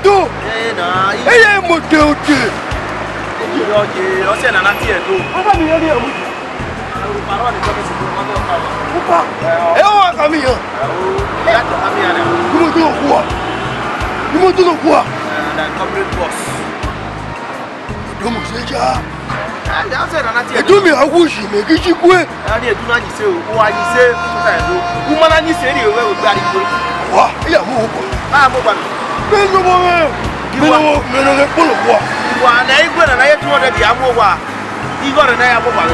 moto. Eh, moto. Yo se na nati e do. Papa mi yeli amu. Parole di come si può fare. Papa. Wa kami yo. Ya to kami ana. Ni moto no kwa. Na corporate boss. Do mo seja. Ya se na nati e do. E do mi awushi me kichi kwe. Ani e do na ni se o. O ani se to ta e do. Uma na ni se ri o we o gba ri ko. Wa, ya mo ko. Ah mo gba. Benzo mo me. Me no le polo kwa. Wa na igwe na ye 200 ya mo wa. Igwe na ya mo gba do.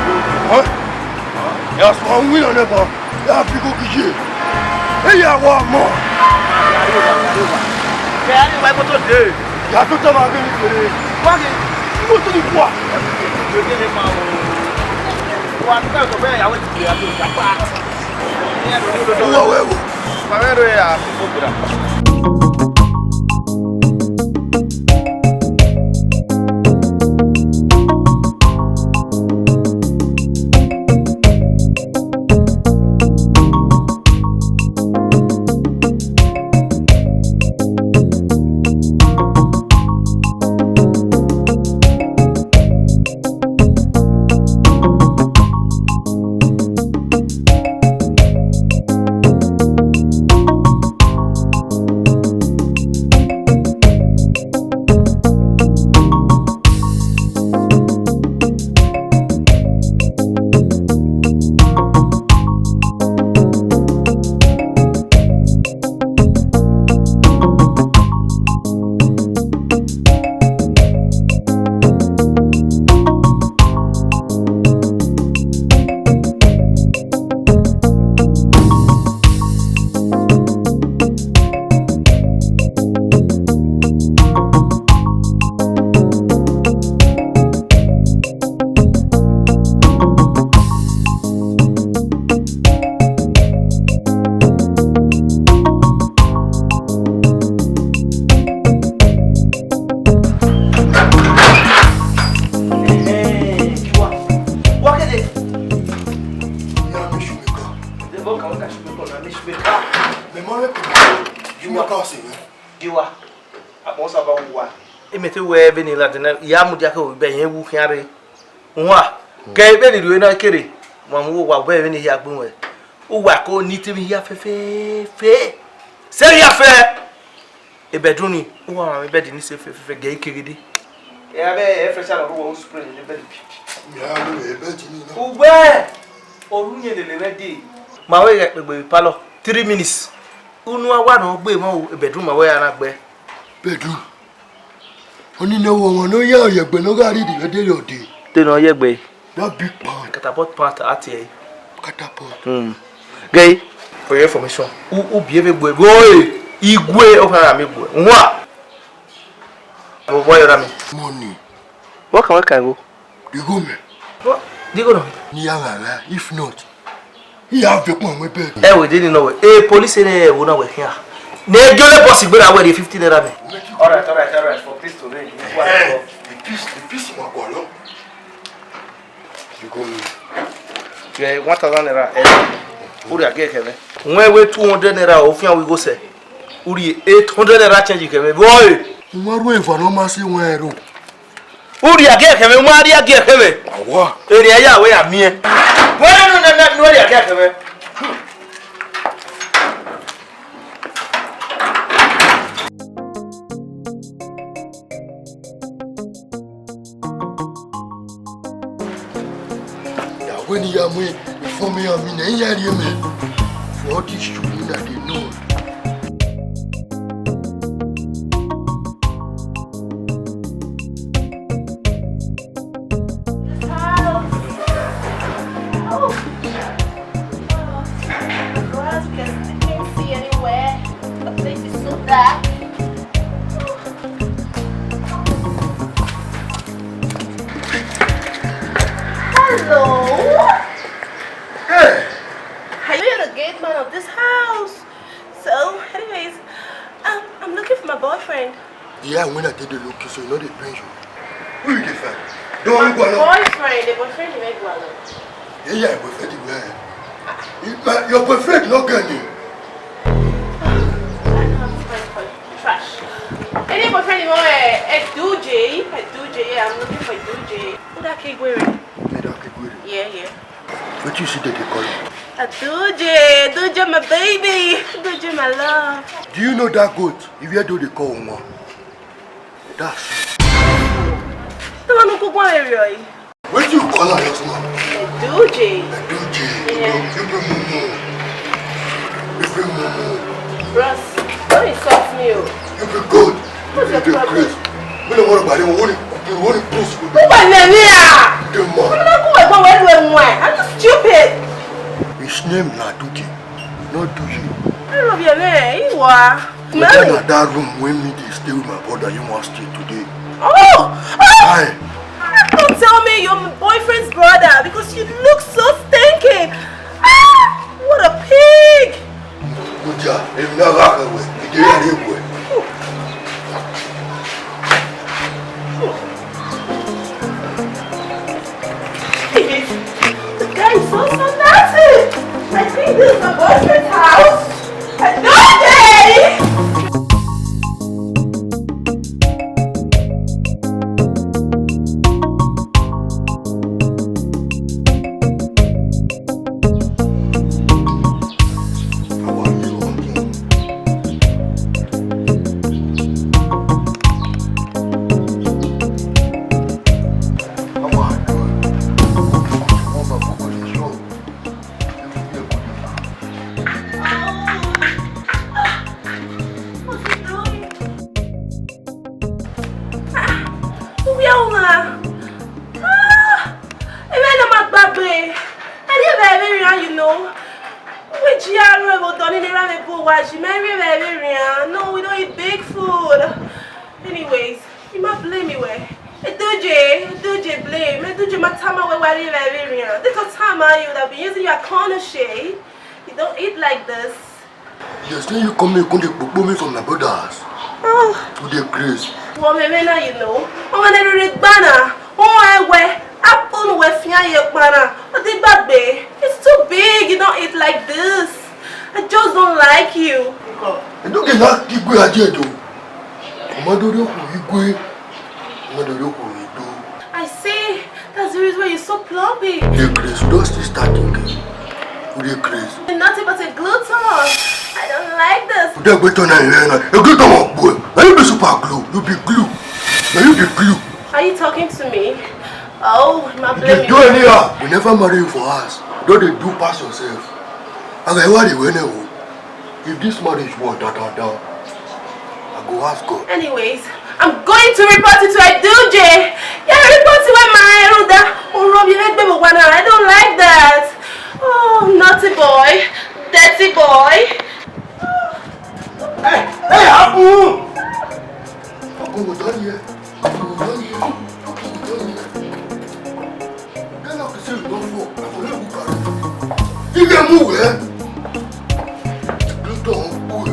Ya so wi na ne ba. Ya fi ko kichi. E ya wa mo. Ya ni wa ko to de. Ya to ta ma ke ni kere. Wa ke mo to ni kwa. Yo ke le ma o. Wa ta ko be ya we ti ya to ja pa. Ya do do. Wa wewo. Ma vero ya ko bra. Giwa. Aponsa ba wuwa. Emete we Benin la tena ya mu dia ka o be yen wu kiare. Nwa. Ka ebe ni duwe na kere. Mo mu wa be Benin ya gbun we. O wa ko ni temi ya fe. Se ya fe. Ebedun ni. O wa me be di ni se fe ge ikiridi. E abe e fresh ala ro wo spray ni be di. Ya lo e be ti ni na. Ugbe. Orunye le ready. Ma we gbe palo 3 minutes. Unu awa na ogbe mo bedroom ma we ara gbe. Bedroom. Oni na wo won no ya yegbe no ga ri di de ode. Te no yegbe. That big pan. Catapult part at here. Catapult. Gay, for your information. U bieve gbe. Boy, igwe o fara mi gbe. Nwa. Bo boy ra mi. Money. What can go? You go me. What? You go no. Ni ara if not. He have the one we beg. Eh we didn't know. Police say we na we here. Ne jole boss gbe na we dey 50 naira me. All right. For peace to reign. The peace ma go lo. You go me. Yeah, 1000 naira. Uri age kebe. When we 200 naira ofin we go say. Uri 800 naira change kebe. Boy. Nwaru e fa no ma si won ero. Uri age kebe, mari age kebe. Awa. Area ya we amie. No uri age kebe. When you are me, for me, I mean, I hear me. For this shooting that they know. Yeah, when I did the look, so you know the pension. Who you defend? Don't go along. The boyfriend, he make go along. Yeah, boyfriend, your boyfriend not getting you. I don't have time for trash. Any boyfriend more a DJ? A DJ, yeah, I'm looking for a DJ. Who that kid wearing? Yeah. What you see that they call it? A DJ, my baby, DJ, my love. Do you know that goat? If you do, they call one. That's the one who cook one area. What do you call her, your mom? A DJ. A DJ. Yeah. You bring more. Russ, don't insult me. You be good. What's your problem? We don't want to buy them. You want to post with them. I'm just stupid. His name is Naduji, not Duji. I love your name. You are. In that room when me they stay with my brother, you must stay today. Oh! Hi. Don't tell me you're my boyfriend's brother because you look so stinky. Ah! What a pig! Good job. If not that way, you get it away. The guy is so nasty. I think this is my boyfriend's house. No, we don't eat big food. Anyways, you might blame me where. DJ blame. DJ my time away where you live. This is time you would have been using your corner shade. You don't eat like this. Yes, then you come here, come me from my brother's. Oh. To the grace. Well, maybe now you know. I want to read banner. Oh, I wear. Apple with your banner. But the bad bay. It's too big. You don't eat like this. I just don't like you. I don't get that Giwa ajedo. I see. That's the reason why you're so plumpy. The grace, don't still start thinking. The grace. Nothing but a gluten. I don't like this. You be super glue. You be glue. Now you be glue. Are you talking to me? Oh, my blame. Do anyhow. We never marry you for us. Don't they do pass yourself? If this marriage was down, I go ask God. Anyways, I'm going to report it to a DJ. Yeah, report to my Ruda. I don't like that. Oh, naughty boy. Dirty boy. Hey, Abu! Abu, we're done here. We're done here. Then I can say no more. I will never go. You can move, eh? Don't move.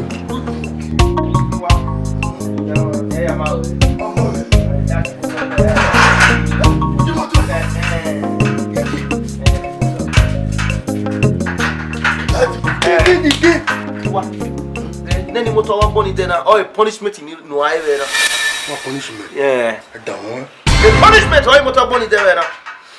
Then you motor one bonnie then or a punishment in no I there. What punishment? Yeah. I don't want. The punishment or motor bonnie there.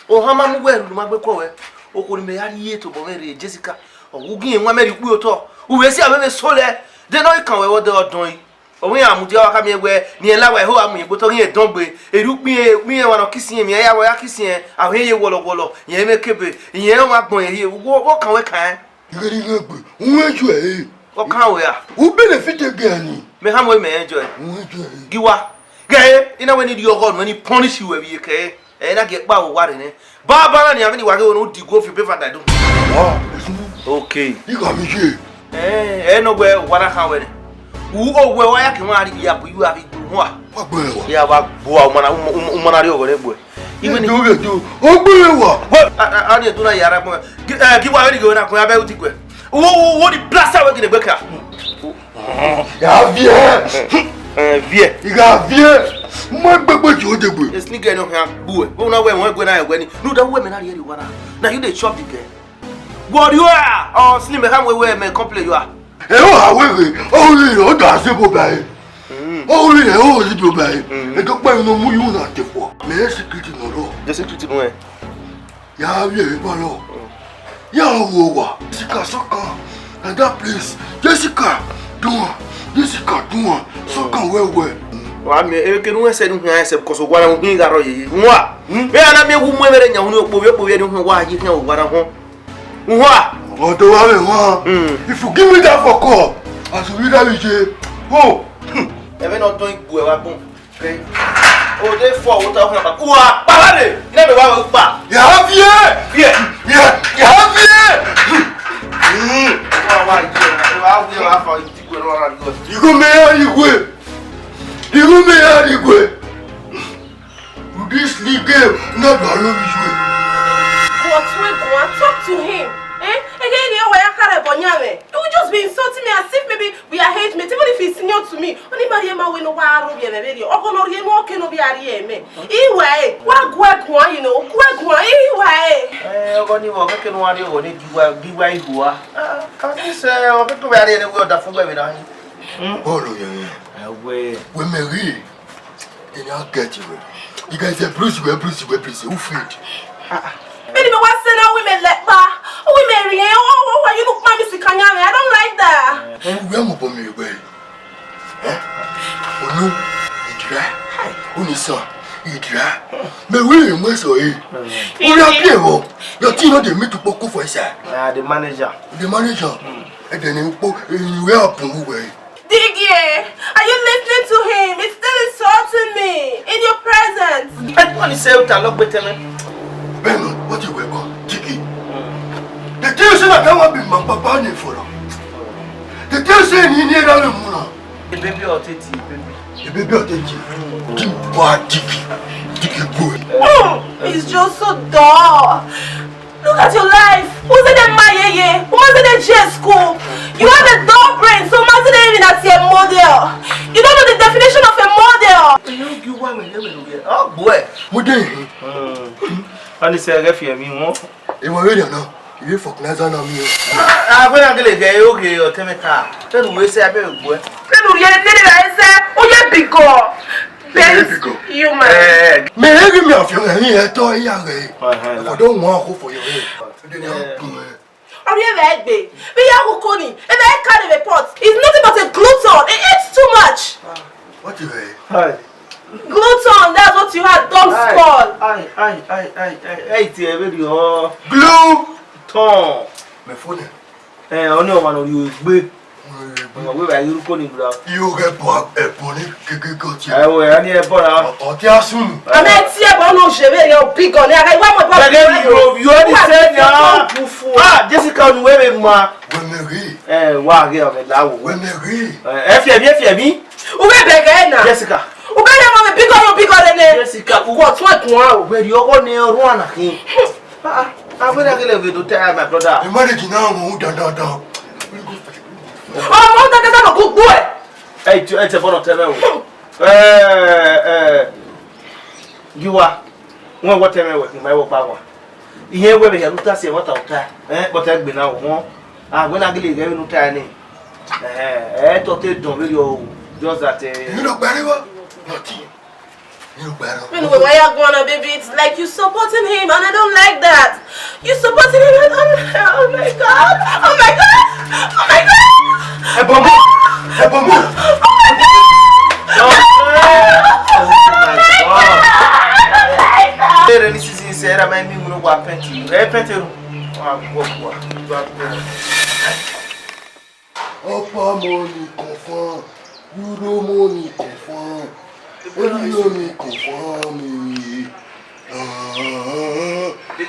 Oh, how many well, my boy. Oh, could me here to Bomeri, Jessica, or who give one Mary Puto, who will see a very soul. Then I can't what they are doing. Oh, we are Mudia coming where near Lawa, who am but only a dog way. A look me one of kissing me, I will kiss him. I'll hear you wallow, ye make a ye don't boy here. What can we can? Very good. Who are you? What can we are? Who benefit again? May how we may enjoy. Giwa, gay, you know when you hold when he punish you every day, and I get bow what in it. Barbara, you have any wagon to go for paper that do. Okay. You got me here. Nowhere, what I have. Who oh, where I can marry you up, you have it. What? Yeah, boy. Even you do. Oh, what? I need to know Yaramo. Give away go now. About it. Oh, what the blast out in the baker. Viens. You got viens. Moi, baby, you do. It's nigga no have boy. Go now when I when no the women are here. Now you they chop the girl. What you are? Oh, slim ham we wear me complain you are. Oh, you know, that's a boy. Oh, yeah, oh, little baby. I don't buy no more you not for. May I secret no law? The secret no way. Yeah, yeah, yeah, Jessica, soccer. And that place, Jessica, do soccer well. Wa me e ke no se no hwan se because ogwara ho hin garo yi nwa me ana me wu mwemere nya hu okpo we de ho wa ji hin ogwara ho nwa o to wa me nwa if you give me that for call as we that we je ho e be no to igbu e wa bun okay o de for wo ta ho na ba wa pa le ina me wa pa ya vie ya wa ji wa fa ti ko ro ra go you go me you go me this league game not allow me to what we go and talk to him again here where I carry bonyame you will just be insulting me as if maybe we are hate mate even if he's senior to me only Mariama we no wa ro be be o ko no rie mo ke no be are me iwe wa gwa you know gwa iwe o go ni wo ke no wa ri o ni giwa ihua ka se o ke to be are ni we o da fun be na oh no yeah we marry and I'll get you. You guys are Bruce, who feed? Anyway, what's the now women let ba? We marry oh you look mommy sikanyame. I don't like that. We are more me way. Oh no, idra. Unisa, idra. Me we must oe. We are people. Your team not dey meet to poko for sir. The manager. The manager. And then you are pon way. Diggy, are you listening to him? It's still insulting me in your presence. I want to say what I love better. Benin, what you were about, Diggy? The thing is that I want to be my papa name for them. The thing is that you need a woman. The baby or titi, baby. The baby or titi. Giwa, Diggy boy. It's just so dull. Look at your life. Who's in the Maye? Who was in the J school? You have a dull brain, so much even as a model. You don't know the definition of a model. Oh boy. What day? And it's a refuge, me more. You were ready now. You for Knaza now, me. I'm going to get okay or Temeka. Then we say, I bet boy. Then we get it. Oh, yeah, big girl. You man. May I give me a few here, toy young. I don't want for your head. Are you right, babe? We are Hukoni, and I can't report. It's nothing but a gluton. It eats too much. What you say? Hi. Gluton, that's what you had. Don't spoil. I dear video. Glue. Tom. My phone. Only one of you is big. We were you calling that. You get a pony, kick. I will any a bona. Or soon. I'm not here, but no, she very big on it. I want my you already said now. Jessica, you wear ma. When wow, girl, when me. Who be Jessica. Who be them big on big on Jessica, what wow? Where you go near one of him. I'm going to give you to tell my brother. The marriage now, down. Oh, that's a good boy. Hey, it's a bottle tell Giwa. What time I work in my work power. Here where we have to say what out there. But I've been out more. When I get no tiny. I thought it don't really just that. You look very well. Nothing. You look better. Anyway, why you gonna, baby? It's like you supporting him, and I don't like that. You supporting him, and oh my god! Oh my god! Oh my god! Hey, Bambu! Hey, Bambu! Oh my god! This is inside. I might be going to go and paint you. Hey, paint you. Opa money confirm. Euro money confirm. Money confirm me.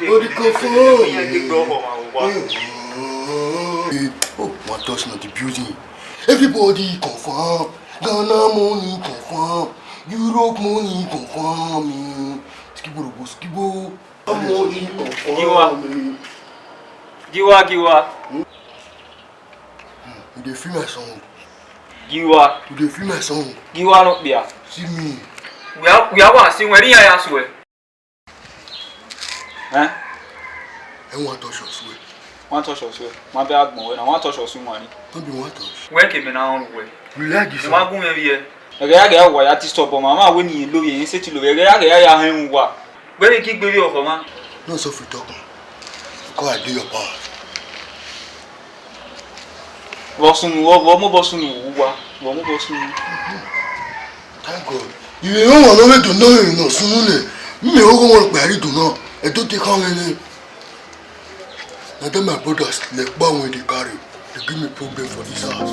Money confirm. Oh, my touch not the building. Everybody confirm. Ghana money confirm. Europe money confirm. Skibo. Money confirm. Giwa. You dey feel my song. Giwa. You dey feel my song. Giwa no bia. See me. We are one sing when ya swear. I want to touch your sweat. One touch your swear. My bag mo when I want touch your swim money. Don't be one touch. When came na on way. You like this? Ma go me here. Ega wa ya ti stop mama we ni lo yin se ti lo ega ya hen wa. Gbe mi ki gbe o ma. No so free talk. Go and do your part. Bosun wo mo bosun wa. Wo mo bosun. Thank God. You don't want to know you know soon. Me o go mo pe ri dun na. E to te kan ni. Na dem my brothers le pa won dey carry. They give me problem for this house.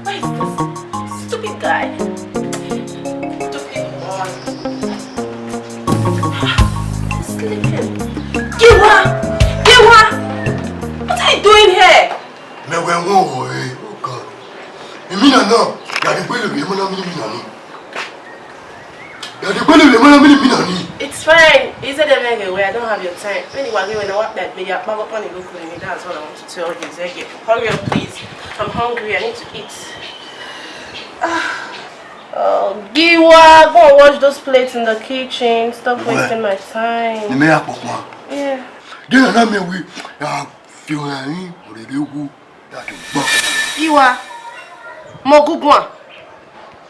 Where is this stupid guy? Stupid boy. Sleeping. Giwa! Giwa! What are you doing here? Me we won o eh. Oh God. Emi na na. Ya de pele be mo na mi na ni. Ya de pele be mo na mi na ni. It's fine. He said anyway, I don't have your time. Anyway, when I walk that baby, I'm up on the go for me. That's what I want to tell you. Zeke. Hurry up, please. I'm hungry. I need to eat. Oh, Giwa, go and wash those plates in the kitchen. Stop wasting my time. Me ya pokwa. Yeah. Then na me we ya feel ani o le wu ya ke gbo. Giwa. Mo gugwan.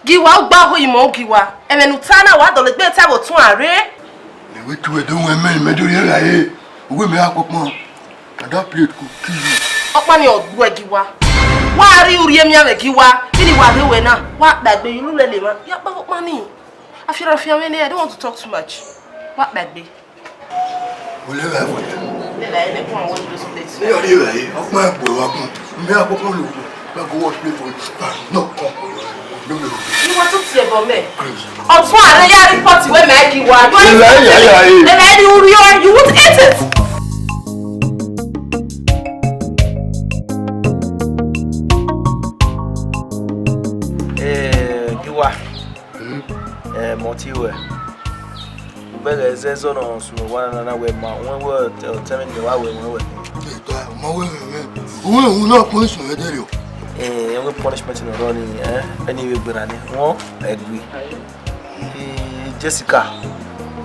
Giwa gba ho imo Giwa. Emenu tana wa do le gbe tabo tun are. We do it don't when me do here. We me akopon. And that plate could kill you. Opani ogbu Giwa. Wa ri uri emi ame Giwa. Ini wa re we na. Wa dagbe you le le ma. Ya pa opani. Afia me I don't want to talk too much. Wa dagbe. We le va for them. Le la ele ko wash those plates. Me ori here. Opon agbo wa kun. Me akopon lo. Ba go wash plate for. No. No. You want to see about me? Ọ̀tún ààrẹ yá report we me Giwa. You won't eat it. Giwa. Motiwe. Ubega zezo no so wana na we ma won we tell me the wa we. Ma we no punish me there. We punishment no running anyway gbirani won agree. Jessica,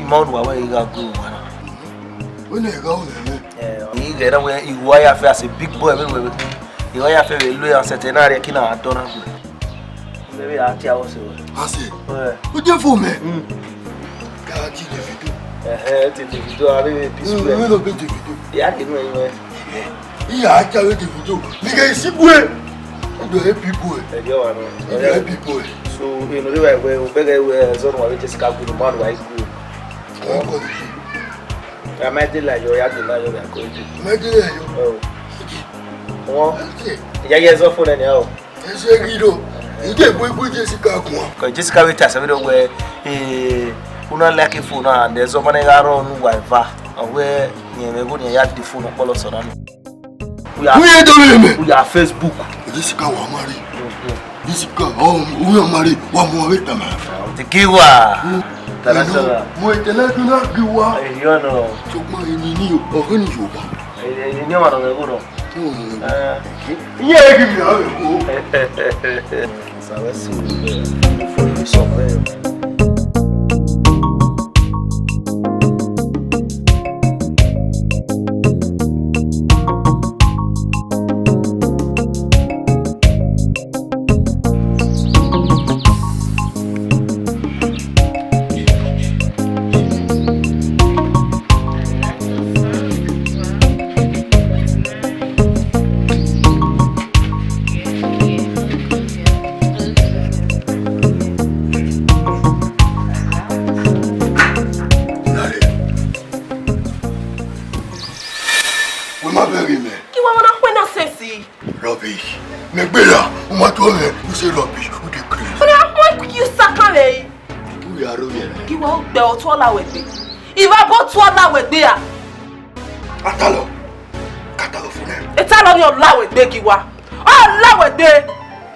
Imon wa we ga go wana. We na ga o na. He get away Giwa ya fe as a big boy we. Giwa ya fe we lo an centenary kina adona go. Maybe I tell you so. I say. What you for me? Ka ti the video. Ti the video abi peaceful. We no be the video. Ya ke no anyway. Yeah, I tell you the video. Nigga is boy. Do help people. Help people. So you know the way we beg we zone wa just ka go man wa go. I might tell you ya dey na you go. Me dey you. Oh. Oh. Ya yezo for na o. Ese gido. Ide boy Jessica kun. Ko Jessica we ta se we una like phone and there's someone ga run wifi. We nyeme go ya the phone polo so na. We are Facebook. Jessica wa marry. Jessica, we are married. Wa mo we ta ma. The Giwa. Mo tele tu na Giwa. You know. So ma ni o ko ni yo ba. Ni wa no go no. Iye gi mi awe ko. Ça va si. So rubbish. Me bela, o matou me. You say rubbish. Who dey crazy? Why could you saka me? Who are you? Giwa be o to la we be. If I go to la we be a. Atalo. Katalo fune. Etalo ni o la we be Giwa. Oh la we be.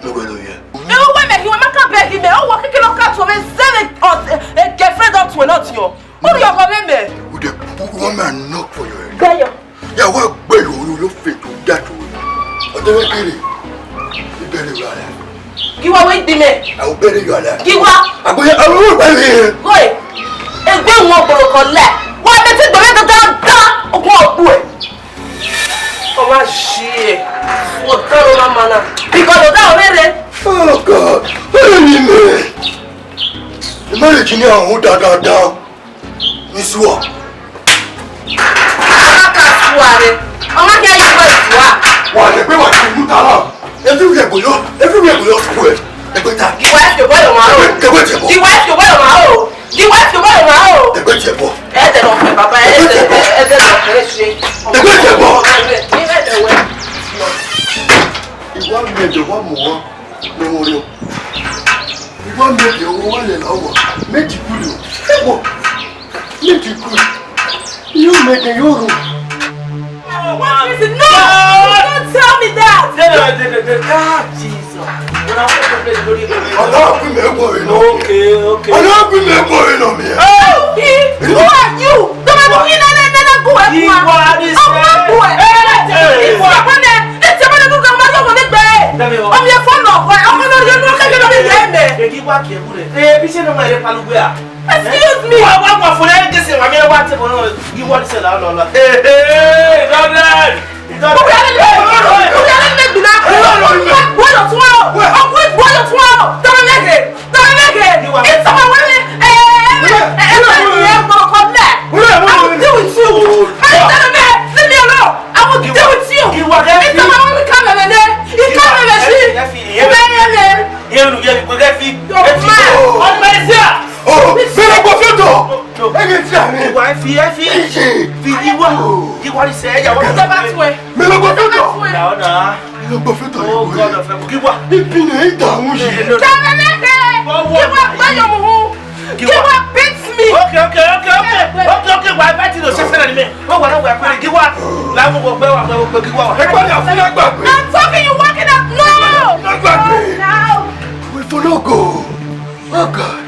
No go here. E o we me Giwa maka be gi me. O wo kike lo ka to me save a girlfriend up to not yo. Who you go me? Who dey woman knock for your head? Gayo. Yeah, what boy you look fit to that way. I don't care. You better go alive. Giwa wait di me. I will bury you alive. Giwa. I will bury you. Go. Egbe won boroko le. Wa be ti gbe da o ko obu e. O ma ṣe. for Carol Mana. Because of that already. Oh God, what do you mean? The marriage in here, who da. Miss what? I can't swear it. I'm not here to swear. Why the people are you down? Everywhere go square. The better. You wife your boy on my own. You wife your boy on my own. You wife your boy on my own. The better boy. Ede no fe papa, ede no fe se. The better boy. Ni me de we. Ìwọ mi de wa mo wa no wo yo. Ìwọ mi de wo wa le lawo. Méjì kulu. Ebo. Méjì kulu. You make a euro. What is it? No! Don't tell me that! Jesus. Okay. Who are you? Don't go in and go at me. I'm your phone off. I'm going excuse me. I'm talking, you walking up. No! We for no go. Oh God.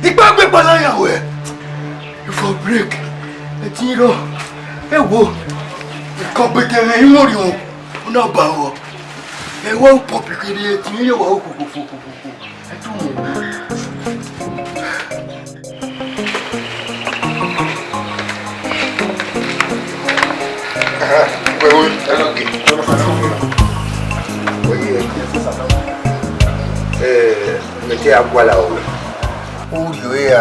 Ìgbàgbé balaya we. You for break. Etiro. Ewo. Ìkọ̀bẹ̀kẹ̀rẹ̀ ìmọ̀rì wọn. Una ba wo. Ewo pop kiri etiro wa okukufu. Etumo. Mete agua la obra. Uy, we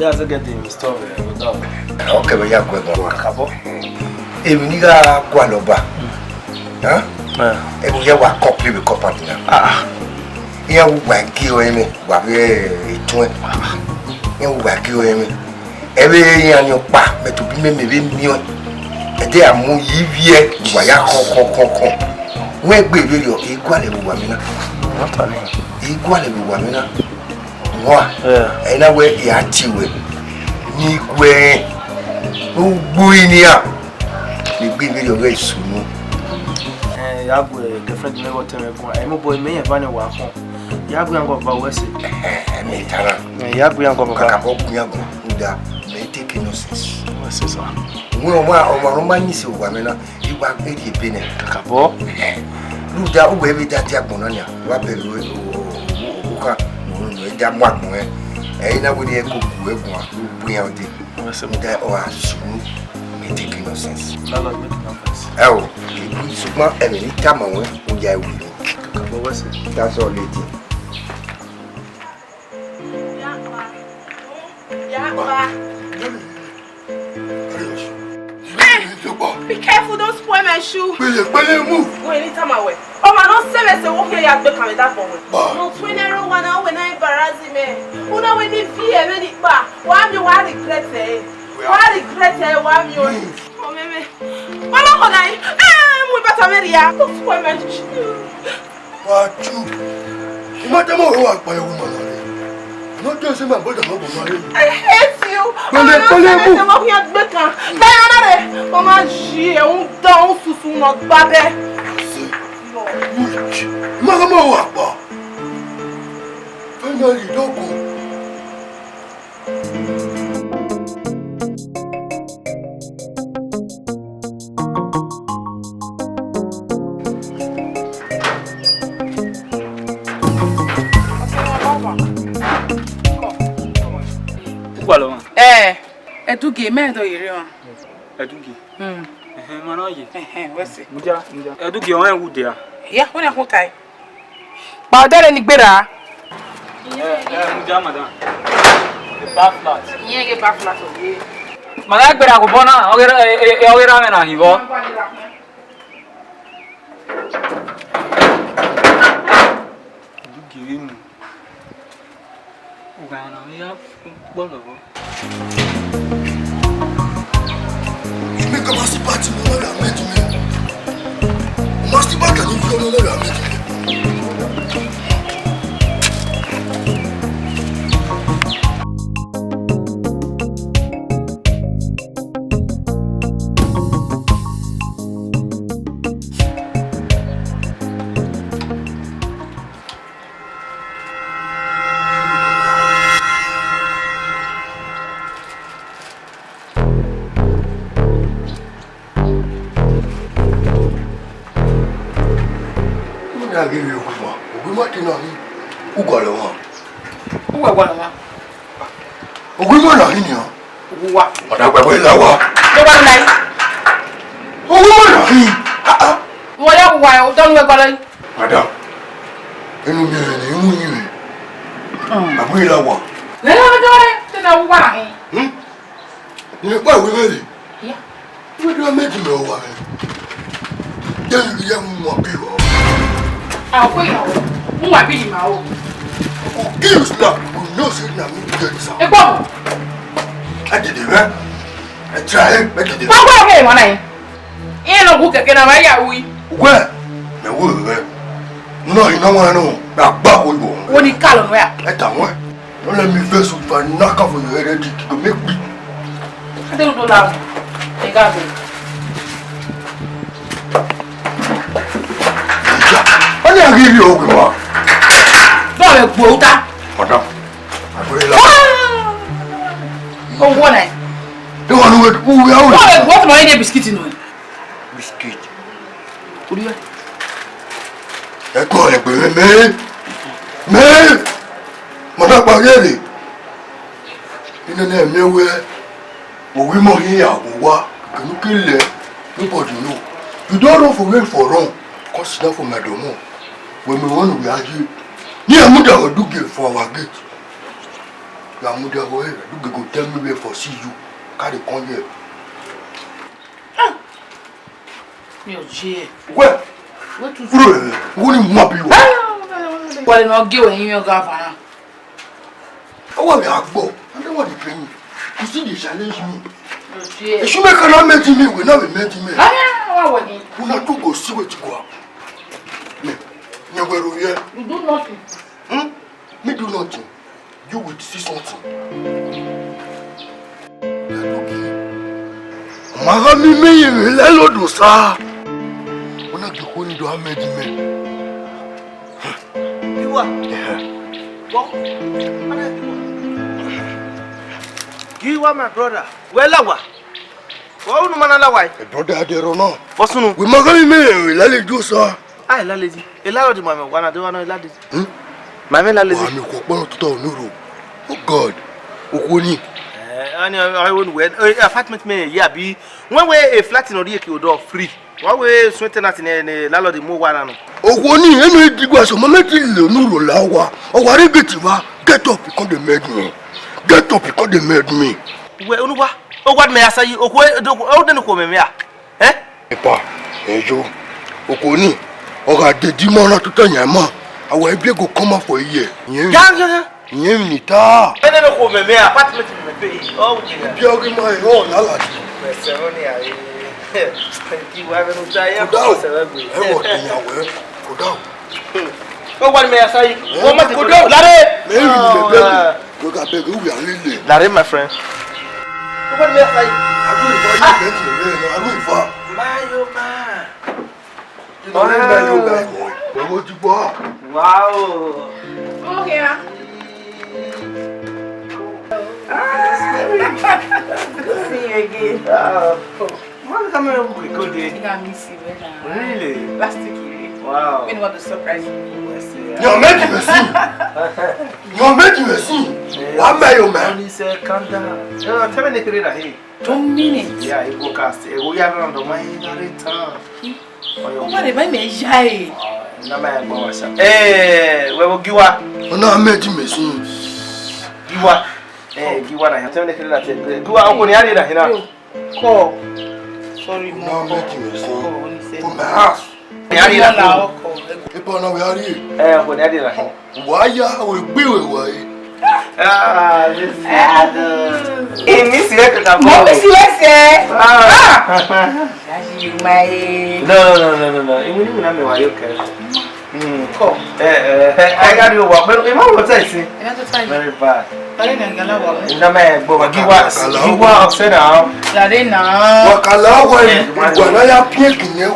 are getting story. okay, voy a cuidar. Acabó. Miniga agua loba. Voy a wa copy be copy na. Iya wa gi o emi, wa be itun. Iya wa gi o emi. Ebe yan yo pa, me to bi me be mi o. Ede amu yi vie, wa ya kon. We gbe be yo igwa le wa mi na. Igwa le wa mi na. Wa. Na we ya tiwe. Ni gwe. Ugbu ni a. Ni gbe be yo we sunu. Yabu girlfriend me go tell me go. Emo boy me yeva ne wa ho. Yabu yango ba wese. Me tara. Yabu yango ba. Kakabo kunyago. Nda me take innocence. Wese so. Wo o ma nyisi wa me na igba e di Benin. Kakabo. Luda o we be dati agbon na wa be lo o ka no e da mo agbon na we dey ko ku egun a bu yan de. Wese mo da o asunu me take innocence. Lala make numbers. Oh, ṣùgbọ́n ẹ̀mí ní ká mọ̀ wọ́n ó ya ewu lọ. Kakabo wese. That's all it is. Be careful, don't spoil my shoe. Pele move. Go anytime I wear. Oh man, don't say me say walk here ya back and that for me. No 20 one now when I embarrass me. Una when the fear when it ba. Why me why regret eh? Why regret eh? Why me oh meme. Mama ko dai. Mo better marry ya. Don't spoil my shoe. Wa chu. Imata mo wa pa ewu mama re. No just say my brother no go marry. I hate you. Pele move. Walk here back and. Mama jí é dá susu no babé. Mama mo wa pa. Finally dogo. Qual é? Eduge me do yiri o. Eduge. Manoye. What's it? Muja. Edu ki on wu dia. Yeah, when I hold time. But there any better? Muja madam. The back flat. Yeah, get back flat okay. Mana gbera ko bona, ogera me na hibo. Du ki mu. Ugana ya bolo. Make a master party, no one that met me. Master party, and if you don't know that met me. You don't run for rain for wrong. Consider for my domo. When we want to argue, near Muda will do give for our gate. Your mother will go tell me where for see you. Carry con here. Meu G. Where? What to do? What do you want to do? Well, not give him your governor. I want to have both. I don't want to train you. You see, they challenge me. If you make a met me, we never met me. We not to go see what you go. You do nothing. Me do nothing. You will see something. Magami me lelo do sa. Ona ki ko ni do Ahmed me. Giwa. What? Giwa, my brother. Where lawa? What no man lawa? Brother de rono. Bosunu. We magami me lele do sa. Ah, lalezi. Elaro di mama wana de wana lalezi. Mama lalezi. Wa mi ko pon to nuro. Oh God. Okoni. I won't wait. Apartment me yeah be one way a flat in Odieki Odo free. One way sweating at in a landlord the more one. Okoni enu digwa so mama ti le nuro lawa. O wa re getiwa. Get up because they made me. Get up because they made me. Where Unuba? Oh, what may I say? Oh, then come me. Eh? Epa, Ejo. Okoni. Oga de dimona to tanya ma. Awa ebie go come up for a year. Yeah. Yen ni ta. I don't know me apartment me pay. Oh, Piogi my own ala. Ceremony ai. Giwa no jaya. Ewo tinya we. Go down. Oh, what may I say? Oh, my go down. Lare. Maybe the baby. Go ga beg we are really. Lare my friend. What may I say? I go for. Mayo ma. Wow. Okay. Good to see you again. What come here? We go there. I miss you. Really? Plastic. Wow. We want to surprise you. You're making me sing. You're making me sing. What may you man? Only say calm down. Tell me the career here. 2 minutes. Yeah, it will cast. It will have around the mind return. What if I may shy? No man, boss. Eh, where will Giwa? I'm not making me sing. Giwa. Eh, Giwa. I tell me the career. Giwa, I'm going to hear that here. Call. Sorry, I'm not making me sing. Only From my house. now. If I know we are here. Eh, I'm going to hear that. Why I will be away? Ah, this is in this year to come. Mommy, see what's there? No. Even when I'm away, okay. Come. I got you work, but I'm not saying. Very bad. No man, but Giwa upset down. Wakala when I appear to you.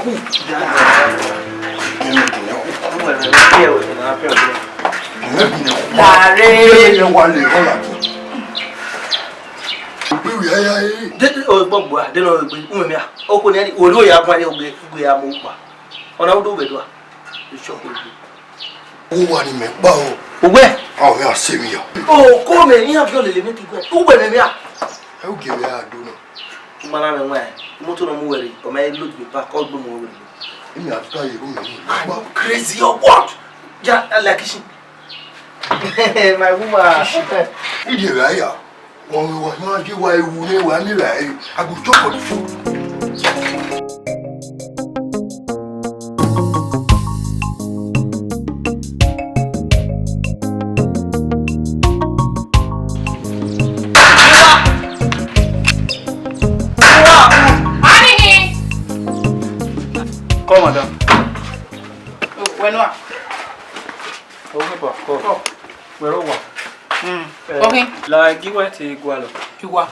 Crazy or what? Yeah, like my woman. Idiot, when we were not you, why we were near I could chop on the food. Come, madam. When what? Where over? Okay. La Giwa te Gualo. Giwa.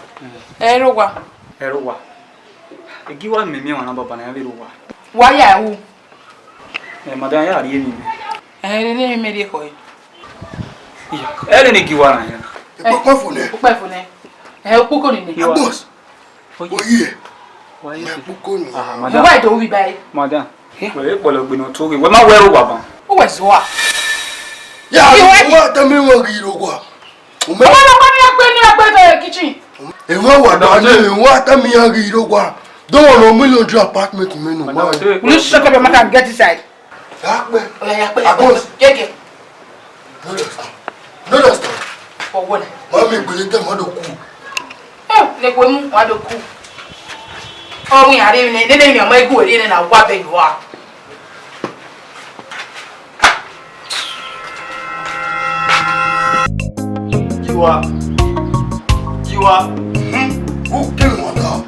Erowa. Erowa. The Giwa me on number Bana Viruwa. Why are you? Madam, ya are I didn't make it. Ellen Giwa. Boss. Oh, yeah. Why is it? Why don't we buy? Madam. Well, we not talking. We're not where over. Who was what? Yeah, what the mean will you go? Kitchen. And what the mean you go? Don't know million apartment in Menu. Will you shut up your mouth and get inside? No, for what? Mommy, believe them, mother cool. Oh, like women, what do cool? Oh, we are even in my good in a what they are. You are. Who came on that?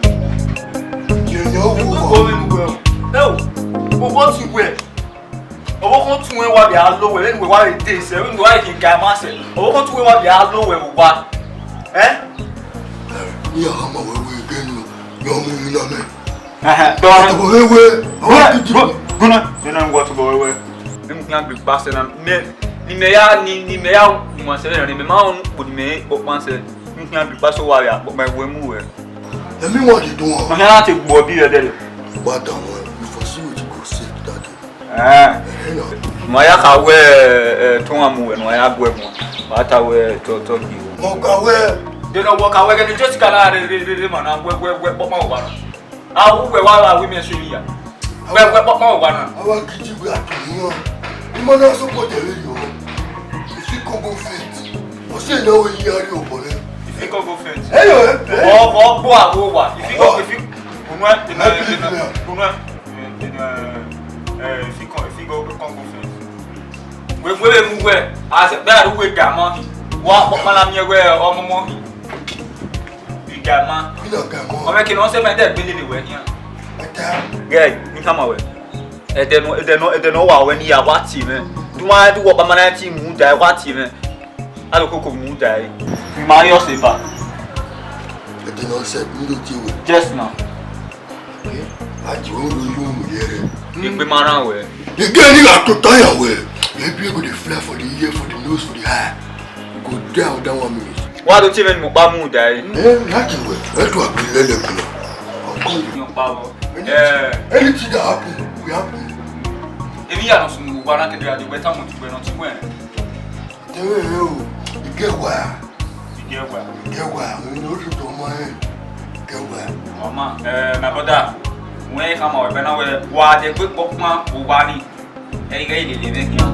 You know who going well. No, but what you wear? I want to wear what they are low and why it is. I don't know why you can master. I want to wear what they are low and what. Eh? Yeah, I'm away again. You're moving on me. Don't go away. Gonna go to go away. I'm not big bastard. Ni meya mwanse ni me ma on me okwanse nkan bi paso wa ya but my we mu we let me what you do on na take bo bi there but you foresee what you go say that ma ya ka we to amu we no ya go emu ata we to gi mo ka we they no work away get just kala re man na we pop ma wa ah we wa we me so ya we pop ma wa na awa kiji we atu ni mo na so ko tele yo Congo fit. What's the no way you are open? If you go fit. Hey, oh, if you go, if you Congo fit. We move where? As a bad way, Gamma. What Malamia wear or Momo? You Gamma. I'm making also my dad building away here. Yeah, you come away. And then no, when you are watching, do I do what my team who die watching? I don't cook who die. My yourself. I did not say you just now. I told you, yeah. You be my way. You get to tire away. Maybe you go to fly for the ear, for the nose, for the eye. You go down 1 minute. Why don't you even Mubamu die? Not you way. Let you be let I'll call you. Yeah. Anything that happen, we happen. Ebi ya no sumu wa na kedra de beta mo tugbe no tugbe. Giwa. Giwa. No to do my. Giwa. Mama, my brother, when come out, when I wear what the quick bookman who body, and get it living here.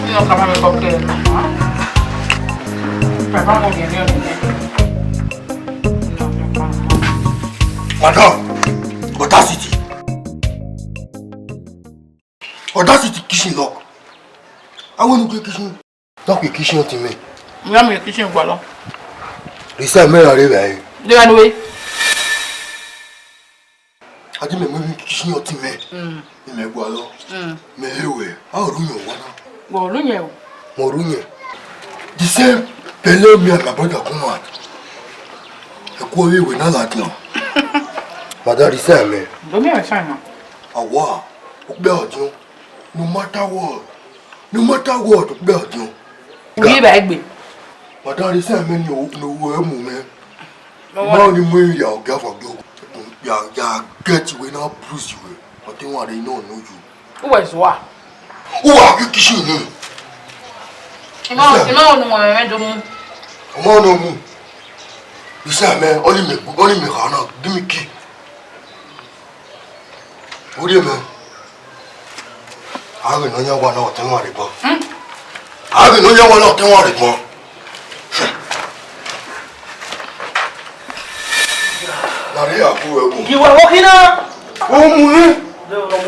You know, come on, okay. Madam, audacity. Audacity kitchen lock. I want to go kitchen. Not the kitchen to me. You have me kitchen well. This is my area. Do you know? I didn't make kitchen to me. In my wallow. Me hewe. How do you want? Well, Lunya. Morunya. The same Pele me and my brother come out. I go away with another thing. Madam, the same me. Don't be a sign. Awa. Belgium. No matter what. No matter what, Belgium. Give a big. Madam, the same me no woman. Now the money you get for you. Ya get you when I bruise you. But they want they know you. Who is what? Who are you kissing me? You know, no one do. Come on, no more. You say, man, only me, Hannah. Give me key. What do you mean? I don't know what not to worry about. I don't know what not to worry about. Maria, You were walking up. oh,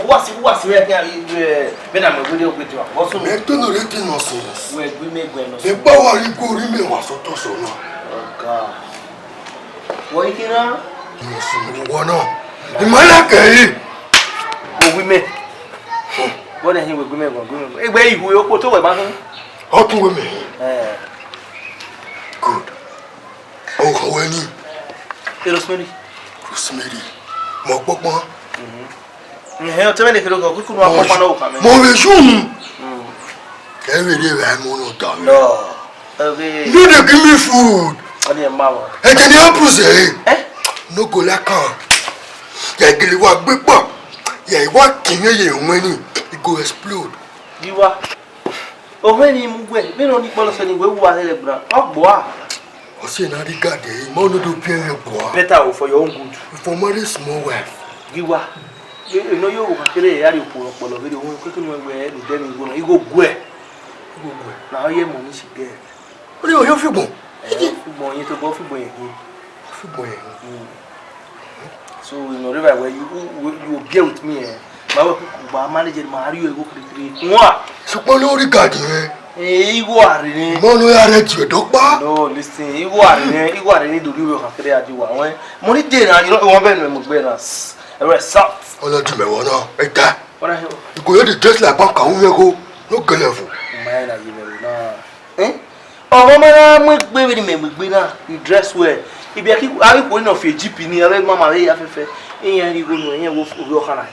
What's where when I'm a video with you? Also, me tolerating nonsense. where we make when The power you go remain was so to so no. Oh God. Walking up. You see, one on. The man like We make. What are he with women? Where you will go to a man? how to women. Good. Oh, how any? Rosemary. Rosemary. Mokpokpon. Hey, tell me if you look good. Mon every day I mono down. No. Okay. You dey give me food. On your mama. Hey, can you help us? No go like ya gili wa gbepo. Ya wa kinye ye wani. It go explode. Giwa. Oh, when you move, we don't need policy anyway. We are here, bro. Oh, boy. I say na regard dey. Mo no do pay boy. Better for your own good. For marry small wife. Giwa. You know you can carry a polo video. We quickly where the dem is going. You go where? Now you money she get. What do you feel bon? Football, you to go football. Football. So you know where you get with me. My manager Mario go create. Moi. So mo no regard eh. You go are Mo no ya ready we dokpa. no, listen. You go are need to do your career at you. Money day now, you know one ben me gbe na. Result. Ola di me wona. Eta. What are you? You go dey dress like bank and we go. No go level. Man, you know. Oh, mama, me gbe me gbe na. You dress well. If you keep are you going off your GP ni ave mama we afefe. Eyan ri go no, eyan wo obi okana.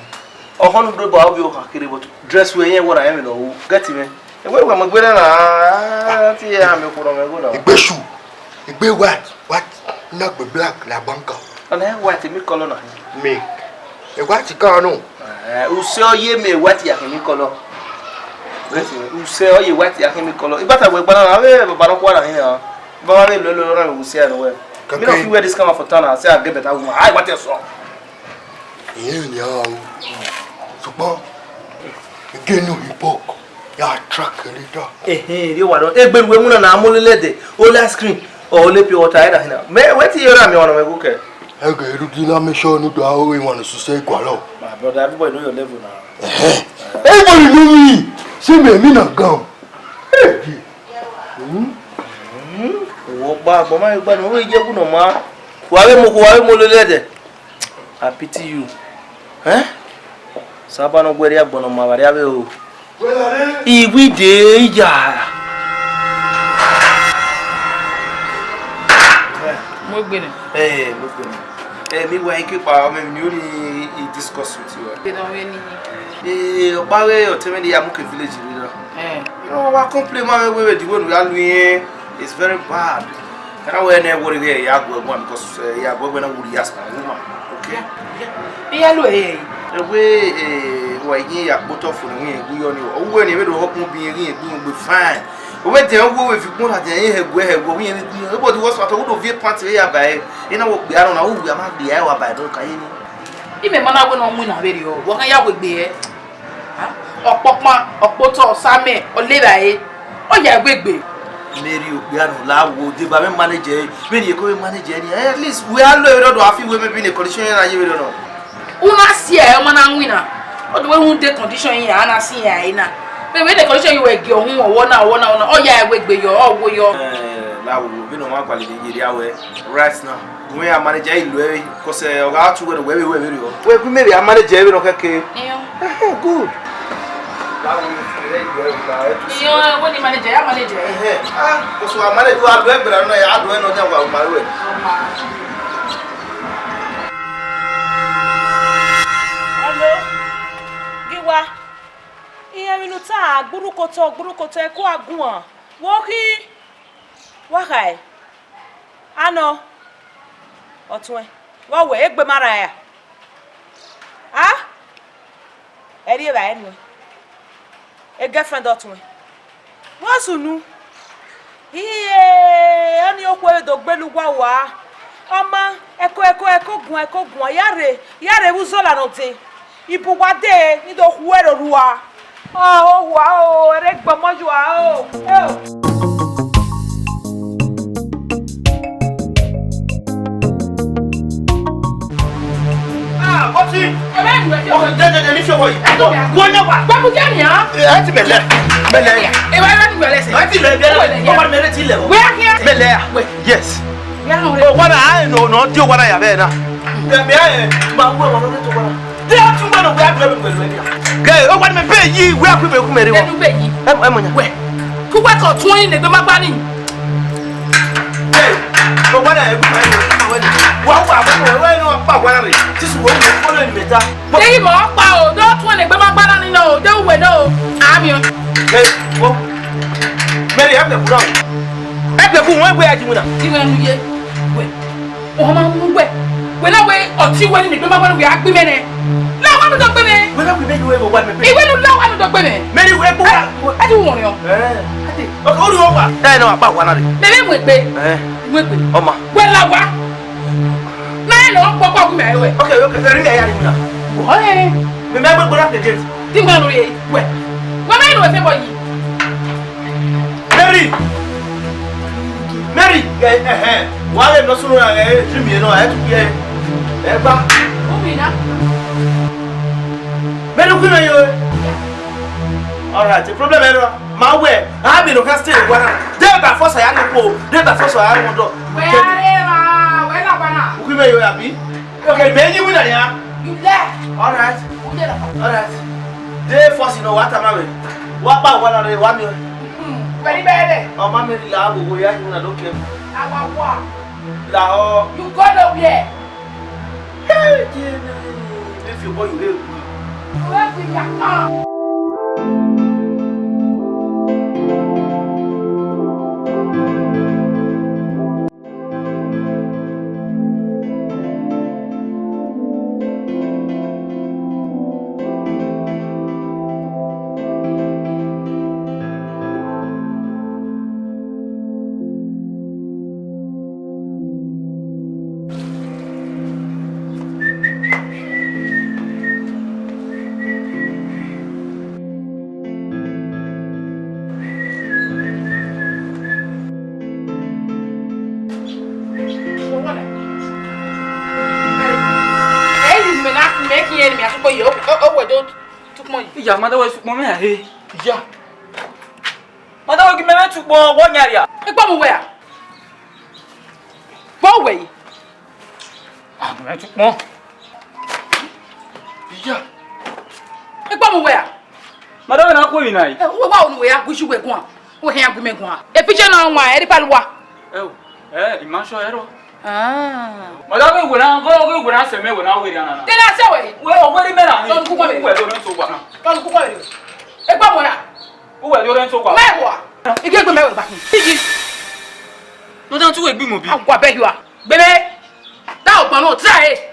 Oh, hono do ba obi okakere but dress well eyan what I am no. Get me. E we me gbe na ti ya me ko me go na. Igbe shoe. Igbe what? Na gbe black la banka. Ana white me color na. Me. E what ka no? U se oye me white ya me color. U se oye white ya me color. E bata we gba na we baba no kwa na hin ya. Baba me lo na u se na we. Me no fit wear this kind of photona and say I get better woman. I what else? Yen ya o. Supo. Again no hipok. Ya track leader. They wa don egbe we mu na amolelede. O la screen o le pure water ida hina. Me wetin you ra me ona me go ke. I go erugina me sure no do how we want to say kwalo. My brother, everybody know your level now. Everybody know me. See me na gum. Wo ba bo ma gba no we je ku no ma. Wa we mo lelede. I pity you. Saba no gwere agbono ma bare abe o. Iwi de ya. Mo gbe ni. Mo gbe ni. Me wa ike pa me ni o ni discuss with you. Be don we ni. Oba we o tell me the Amuke village ni na. You know what complain ma we the one we are doing is very bad. Kana we na worry here ya go because ya go na wuri yas na woman. Okay? Yellow, eh? The way why ye are put off for the way we on you. When you will hope be fine. When they go if you put at the end, where we nobody was what I would have party here by. You know, I don't know who am the hour by the Kaini. Even when I went on a video, what can you be? Or Pokma, or Poto, Same, or Leva, oh, yeah, wig be. Mary, we are loud, the Baman manager, when you go manager, at least we are loyal to a few women in a condition and you don't know. Una see a man winner. Or the one who take condition here, and I see a ina. But when the condition you were your home or one, oh, yeah, wig be your, oh, your. Now, we don't want quality right now. We are manager, because I got to go away. We maybe a manager, okay. Good. You know, when you manage, I manage. Because I manage to have but I don't know about my way. Hello, Giwa. Iya minuta, burukoto, eko aguan. Woki. Wakai. Ano. Otwe. Wawe, egbe mara ya. Ah? Eri ba enu. A girlfriend or two. What's new? Here, any of where the Beluwa. Ama, echo, yare, Uzola note. Ipu what day, you don't wear a rua. Oh, wow, Rek Bamajua. Oh. What's it? Oh, then if you're going. One of us. Babu Jania? That's Bella. Bella. If I run well, I feel like over minute level. We are here. Bella. Yes. What I know, not do what I have now. They are too many. We are going. Oh, what may pay ye? We are going to marry. Who work on 20 the Mabani? But what I this will follow me better. They more power, don't want to be my banana, no, don't we know. I'm you. Mary, I'm the brown. I'm the woman where I do that. When I wait or see when the woman we are women. No one of the women. When I will make you ever want me. Even though one of the women. Mary, I do want you. I know about one of them. They live with me. With me. Oh, my. Well, I want. Okay, very good. Remember, go up the gate. Where? What I know about you? Mary, why am not sooner? I had to be all right, the problem is my way. I've been okay still. Delta force I had to go. Delta force I had to go. Where are you happy? Okay, Benny, you there? You there? All right. They force you know what I'm having. What about 1 million? Very bad. Oh, Mammy, we are going to look at you got over here. If you go, you will. Yeah, mother was mommy. Yeah. Mother will give me to 1 area. Where? What way? I took more. Yeah. Where? Mother, I'm not going night. What way? I wish you were going. What have we made one? A picture on why? Oh, Immansho. Ah. Mother, when I go, when I say, when I wait, then I say, well, what do you mean? Don't cook away. Don't cook away. A bomber. Who are you going to go? You get the mail back. Don't do a beam of you. What bet you are? Baby, thou cannot try.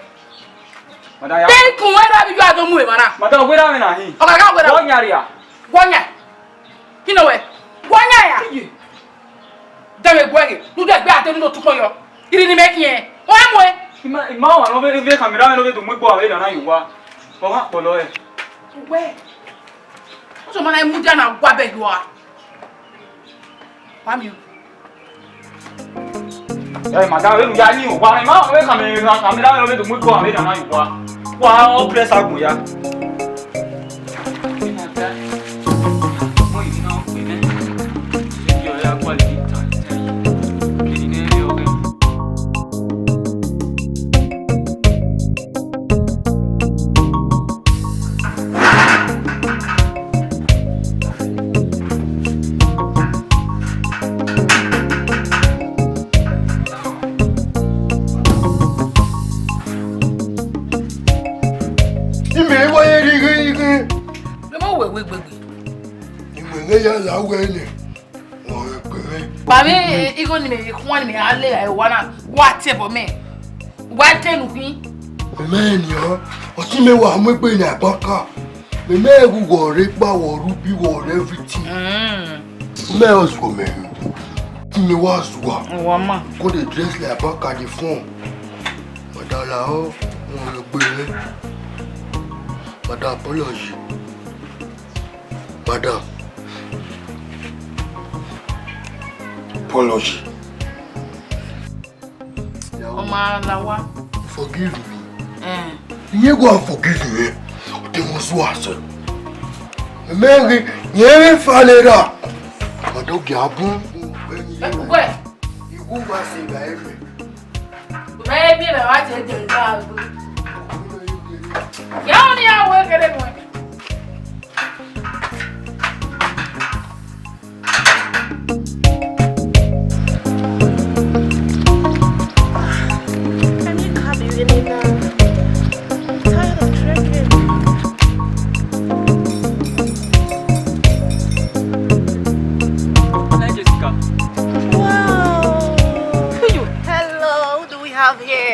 Madam, Then come where have you ado mu e mana? Madam, where am I here? Oga where? Wonyaria. Wonya. You know where? Wonya ya. Dame gwege. Nu de gbe ate nu tukon yo. Iri ni make yen. Wa mo e. Ima wa no be camera no be to mu gbo awe na yuwa. Bo wa polo e. We. So mana mu dia na gwa be yo. Pam you. Eh, madam, we ya ni o wa ma we camera no be to mu gbo awe na yuwa. Wa o press agun ya. Mami, iko ni me kwani me ale ai wana wate bo me. Wate nu hin. Men yo, o ti me wa mo pe ni abaka. Me gu go re pa wo rubi wo everything. Me os go me. Ti me wa suwa. Wa ma. Go dey dress like abaka the phone. Madala o, mo le pe. Madam apology. Madam. Apology. Oma lawa. Forgive me. You go and forgive me. They must watch it. Mary, you falera. Madam Gabu. Where? You go back say by every. Maybe me wa te de ka. Ya oni a we kere mo.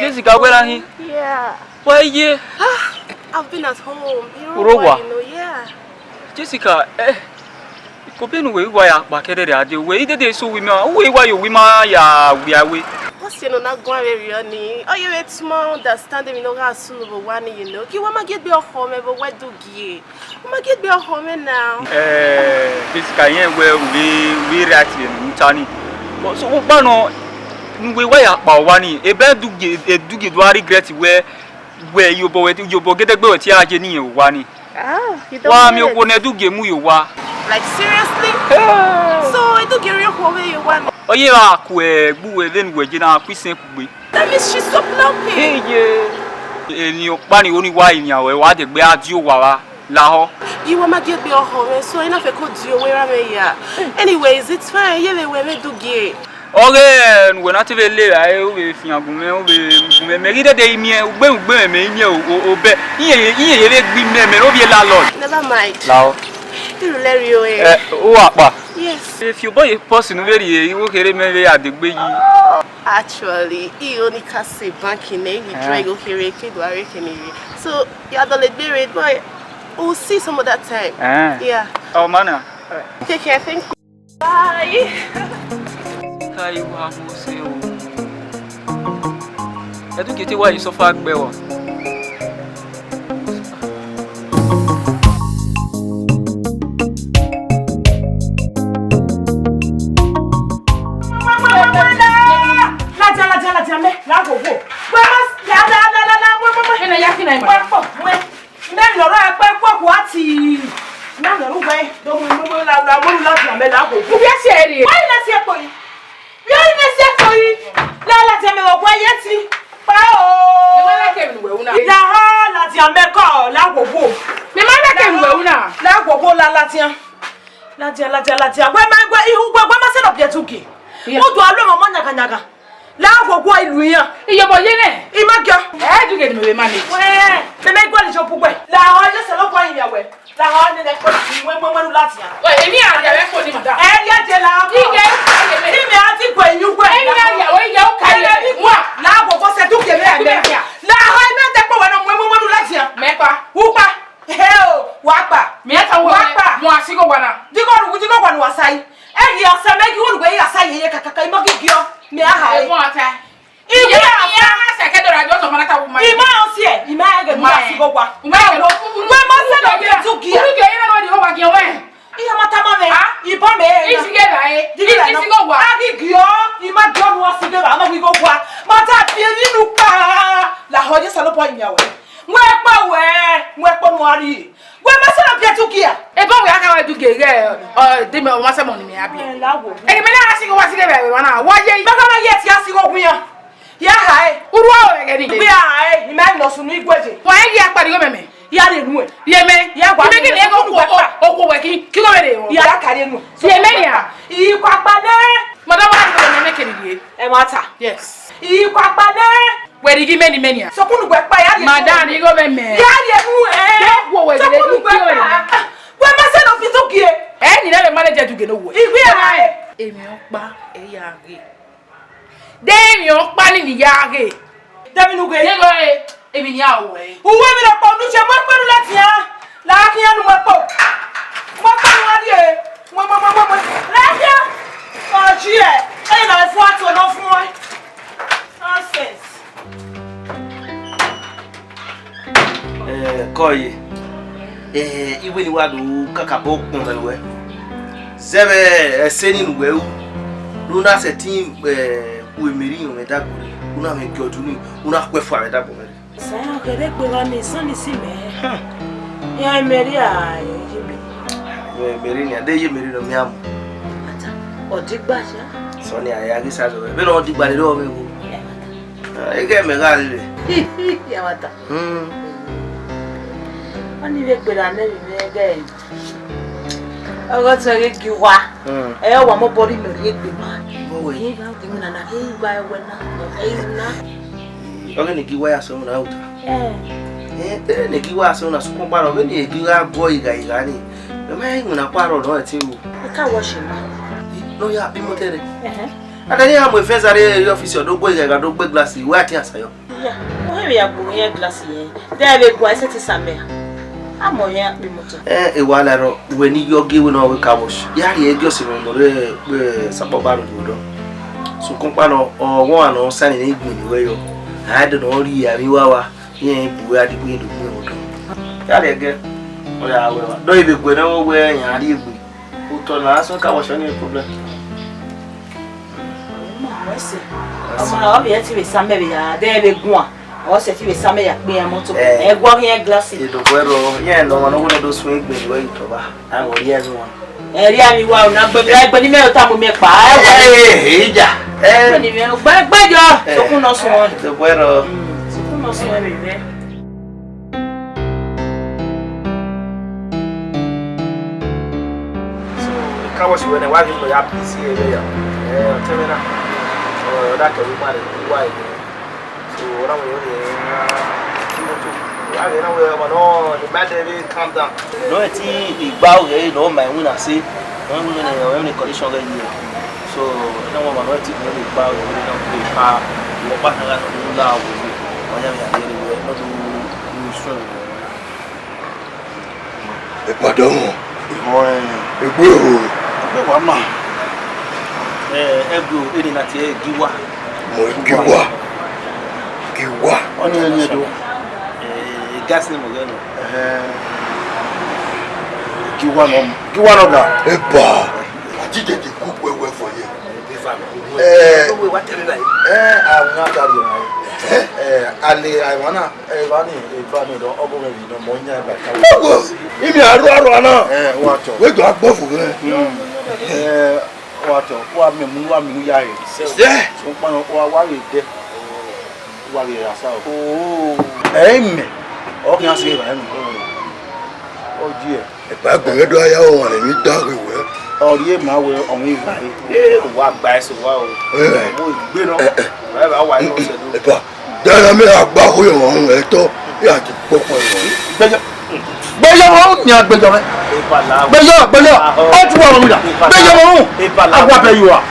Jessica, where are you? Yeah. Why you? I've been at home. Urowa. You know, yeah. Jessica, ko benu we wa ya pa kere ade we dede so we ma we wa yo we ma ya we awe. What's you know not going very funny? Oh, you wait small understand me no ga sunu bo one you know. Ki wa ma get be home but where do gie? We ma get be home now. Jessica yen we react in tani. But so pa no we wa ya pa wa ni e be duge do regret where you bo get gbe we ti aje ni yen wa ni. You don't Wa mi o na duge mu yo wa. Like seriously? So I do get real home you want. Oh yeah, gbuwe then we jina kwisen kugbe. That means she's so plumpy. Eni o pa ni oni wa yin awe wa de gbe adi o wa la ho. You want to get me home so enough I could do where am I? Anyways, it's fine. You we do get. Okay, we not even le ai o be fi agunme o be me ri de imi e ugbe me imi o be iye le gbi me no be landlord. Never mind. La o. You O apa. Yes. If you buy a person very you kere me we adegbe yi. Actually, he only can say bank in he drag okay so you are the liberate boy. We'll see some other time. Yeah. Oh man. Take care, thank you. Bye. Kai wa mo se o. Edu kete wa yi so fa gbe wo. La go go. Ina ya kina ima. Me loro pe poku ati. Na loro gbe. Do mo la lati ame la go. Ku bi ase eri. Why na se po yi? Yo na se po yi. La lati ame wo yeti. Pa o. Me ma la ke mi we una. La ha lati ame ko la go go. Me ma la ke mi we una. La go go la lati an. Lati. Gbe ma ihu gbe ma se lo bi etuki. Mo do alo mo nyaga. La gogo ilu yan iye bo ye ne imagyo du get me manage we me gbo le jo pugbe la ho je se lo kwa yin yawe la ho ni le ko ti we lati yan we emi a ya we ko ni madam ye je la ko ige ti mi ati gbo yin gbo emi a ya we ya o ka ye la gogo se du ke me la ho me te po we no mo lati se me ki won gbe ya sa ye kakaka imo ki gio me aha e mo ata ibi ya se ke do ra jo so manata wo ma ima o si e ima ge mu asi go kwa ma lo we ma se do ge tu gia uri ge ina no di ho wa gi o we iya mata ma me ibo me isi ge ba e isi go wa agi gio ima gio no asi ge ba ma gi go kwa mata fi ni nu pa la ho je salo po nya we mwe pa mo ari we ma se do ge tu gia e bo we aka wa du ge de me o ma se mo ni me abi e me na asi go wa si ge ba we na wa ye ba ka ma ye ti asi go kun ya ya hai urwa o ge ni bi hai ime no sunu igweje wa ye apari go meme ya re nu e ye me ya gwa me ni go ko we ki go re o ya ka re nu ye me ya i kwa pa de madam wa go me ke ni e mata yes i kwa pa de we di gi many many so kunu gwe pa ya re madam ni go meme ya re nu e wo we de ki go re we ma se no fi to gie e ni le manager du ge no wo igwe hai emi o pa e ya ge Demi o pani ni yage. Demi nu ge. Yego e. Emi ni awo e. Uwe mi la po nu se mo pelu lati ya. La ki anu mo po. Mo pa wa di e. Mo. La ki. O ji e. E na fu ato no fun e. Nonsense. Koye. Iwe ni wa do kaka bo kun mewe. Zebe eseni nuwe u. Luna se team we meri yo medagore una me gyoduni una kwefu medagore sa ya kere pe wa ni so ni si me ya meri a we meri ni ade ye meri no mi am ata odigba sha so ni aya gi sa so be no odigba le do me go e ge me ga le ya mata ani ve pe la ne mi ge ogo so ge Giwa e wa mo body me ri pe ma we na na ke ba we na oge ni Giwa ya so na uta ni Giwa so na so ko pa ro be ni Giwa go iga ni be mai na pa ro no ti u ka wo se ma no ya bi mo tere adani am we fezare your office do go iga do gbe glass we ati asayo ya o he ya gbo yen glass yen de be gbo ese ti same amo yen bi moto e wala ro we ni yogi we no we ka bo ya ri e gyo se mo re pe sapo ba ro do so kompa no won ano sani ni igun ni we yo ha de no ri ya mi wa yen bu adi bu edu bu odo ya le ge o ya we wa do ibe gbe na wo we yan ari egbe o to na so ka wo so ni problem wese ọmọ obi e ti we same be ya de be gun a o se ti we same ya pe en moto e gwo yen glass e do gwero yen no no wo do so egbe ni we to ba an wo ri e won eri ami wa na gbe ni me o ta mo me pa ija ni me gbejo so kun no so won do gwero so kun no so e be so kawo si we na wa bi no ya pc e be ya temena so da ke wi mare wa e so ra mo yo ni I don't know no the bad day calm down no ti igba o re no my win ase won ni condition re ni so no mo no ti no igba o re no pe pa mo pa na no la o ni won ya mi ade re no do ni so e pardon mo e gbe wa ma egbo eni na ti Giwa mo Giwa oni eni do gas ni mo gano Giwa no da e ba ajije ti ku wewe for you we wa tell like I will not tell you ali I wanna vani do obo me no mo nya ba ka wo imi aro ana wa to we do agbofu re wa to wa mi ya re so pa wa re de wa re asa o me o kan se ba mi o die e ba gbe do aya o won ni dare we o ri e ma we o mi ba wa gba eso wa o mo gbe no ba wa no se do e ba dara mi agba ko yo won e to ya ti popo e bejo mo ni agbejo me bejo o tu wa mi da bejo mo agwa pe you are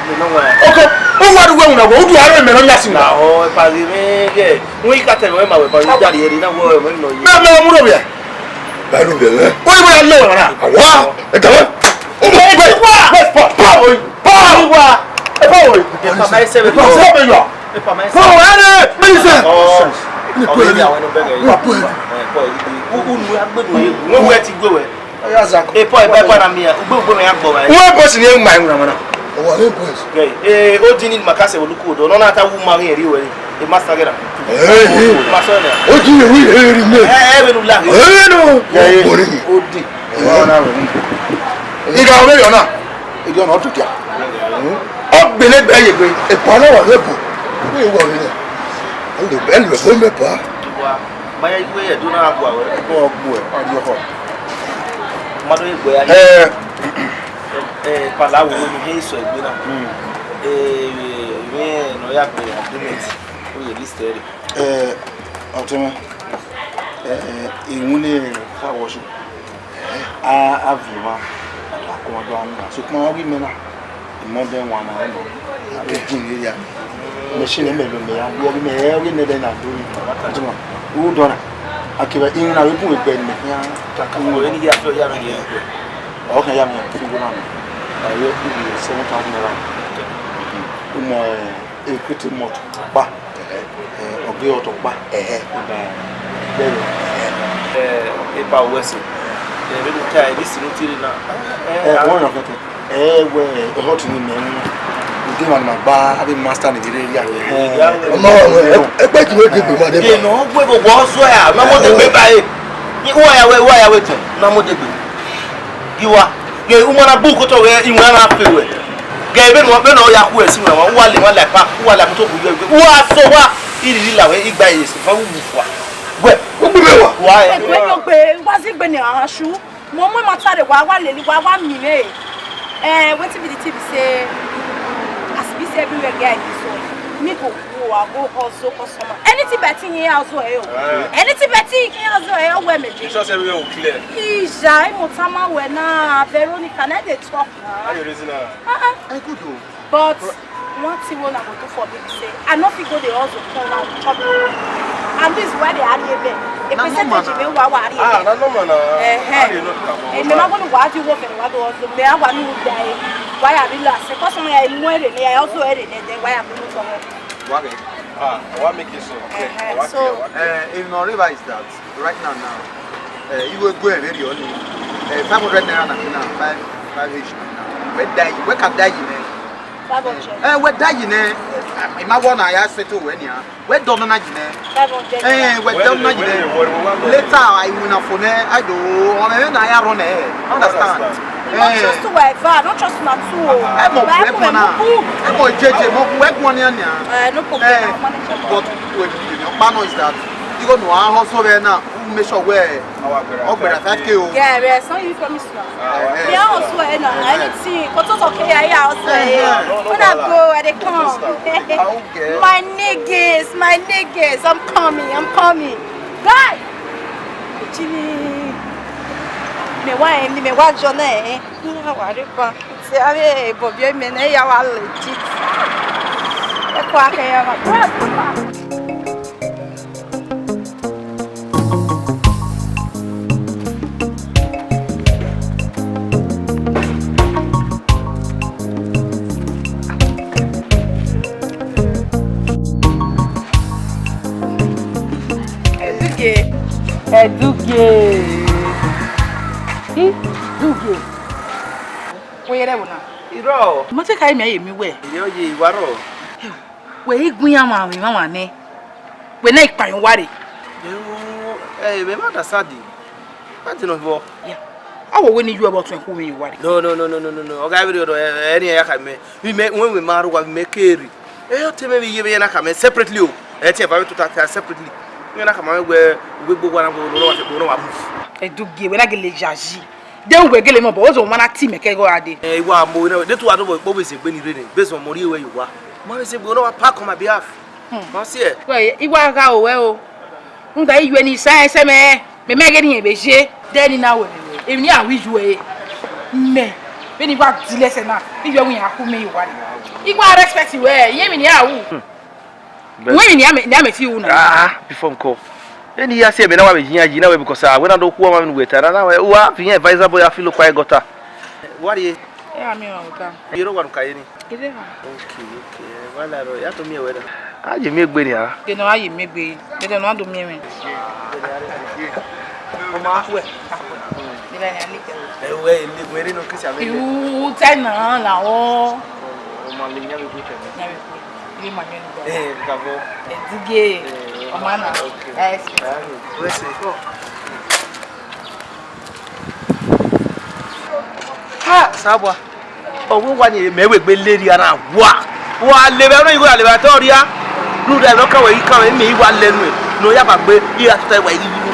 okay o wa du we na go du are me no ya si na o pa ri me ge won ka te we ma we pa ri jari eri na wo mo no yi me mu do be ba do be o ni mo ya lo na wa e ta wa o mo pe wa pa Giwa. Power. Epa mai se be. Power me yo. Epa mai se. Power ane. Minister. Oh. Ni Oh, power. ya wonu bege. Unu agbedo e. Won we ti gbe we. Ya zako. Epo e ba na mi a. Ugbo me ya gbo wa. Wo boss ni ma ngura mana. Owa le boys. Okay. O dini makase oluko do. No na ta wu ma rin eri we. E master gera. Master na. O ji eri eri me. Be nu la. No. Ori. O di. Ona we. Iga o me yo na. Iga na tutia. O gbele gbe ye gbe. E pa na wa le bo. Ni wa ni. Ande be le bo me pa. Giwa. Maya igwe ye do na agwa we. Ko gbo e, pa di ho. Mado igwe ya. Pala wo ni he so igbe na. Me no ya pe agreement. O ye list ere. Otome. Ihun fa wo so. Avima. Akomodo anu. So kuma wi me na. Mo be wa na e no. Abi jin ya. Machine me lo me ya. Wo me e wi ne be na do ni. Otome. Wo do na. Akiba in na we bu we ben me ya. Taka wo ni ya so ya na ye. Okay, ya me fi go na. Ayo ku 7,000 naira. Umo equity moto pa. Oge oto pa. Epa wese. Be lu kai bi sinu tiri na. Won yo kete. We hot ni me nu. Udi ma gba abi master ni dire ya. Ọmọ e pe ti we de gbe ma de. Ye no gbe go bo so ya, na mo de gbe bae. Ni wo ya we te, na mo de gbe. Giwa. Ge umana bu ko to we inwa na fe we. Ge be no ya ku esi we wa le pa, wa la mo to bu we. Wa so wa iri la we igba yesi fa wu fu a. We, O gbe me wa. wa e. Egbe yo gbe wa si gbe ni asu. Mo ma tare wa le wa mi me. Wetin be the tip say as be say everywhere guy is so. Me go go also customer. Anything betting here also e o. Anything betting here also e o we me. You sure say everywhere will clear? Ija mo tama we na Veronica na dey talk na. How you reason now? I good o. But one thing I go do for baby say I no fit go dey also turn out chop. And this why they are here there. The percentage me wa here. Na normal na. Me ma go no wa di wo fe wa do also me awa ni wo dai. Why I relax? Because me I mwere ni I also ere then why I no for her. What make it so? So In River is that right now you will go very only 500 naira now 5 each now. Where can die in where die in my one I settle when ya where don't na jine where don't na jine later I will na phone I do on na ya run understand not just to wife not just na two I'm jeje mo work one ya no problem but what is that you go no hustle there now make sure where ogbera 5k yeah we so you promise now me also na anything but it's okay I also when I go I come my niggas I'm coming guys Jimmy me wa jone ya wa re pa se ave bobio me na ya wa legit e kwa ka ya ma Eduge. Where wona? Iro. Mo te kai me aye mi we. Yo ye waro. We igun ya ma ne. We na ipan ware. Yo, me ma da sadi. Ati no bo. Yeah. Awo we ni you about to me ware. No. Oga we do any ya ka me. We when we maru wa me keri. Yo teme we ye na ka me separately o. E tie ba we to ta separately. We na ka ma we gbogbo na go no wa move. Eduge we na gele jaji. Den we gele mo bo zo ma na team e ke go ade. Iwa mo na de to ado bo we se gbe ni re based on mori we you wa. Mo we se gbe no wa park on my behalf. Mo se We iwa ga o we o. Nga iwe ni se me ge ni e be je. Den na we. E ni awi ju e. Me. Be ni wa dile se na. Iwe wi aku me iwa. Iwa respect we. Ye mi ni awu. We ni ameti wu na. Before nko. Any ya say me na wa be yin na we because when I do ku ma we ta na we wa fi advisor boy I feel quite gota. What Yeah, me on. You don't want to carry any. Okay. Well, you have to me away. Ah, you make Benny. You know, I maybe they don't want to me. You tell now, oh. Ha, Sabwa. Oh, we want you to be lady and a wa. Wa live on you, Alivatoria. No, they're not coming. You can't make me one. No, you have a baby. You have to tell where you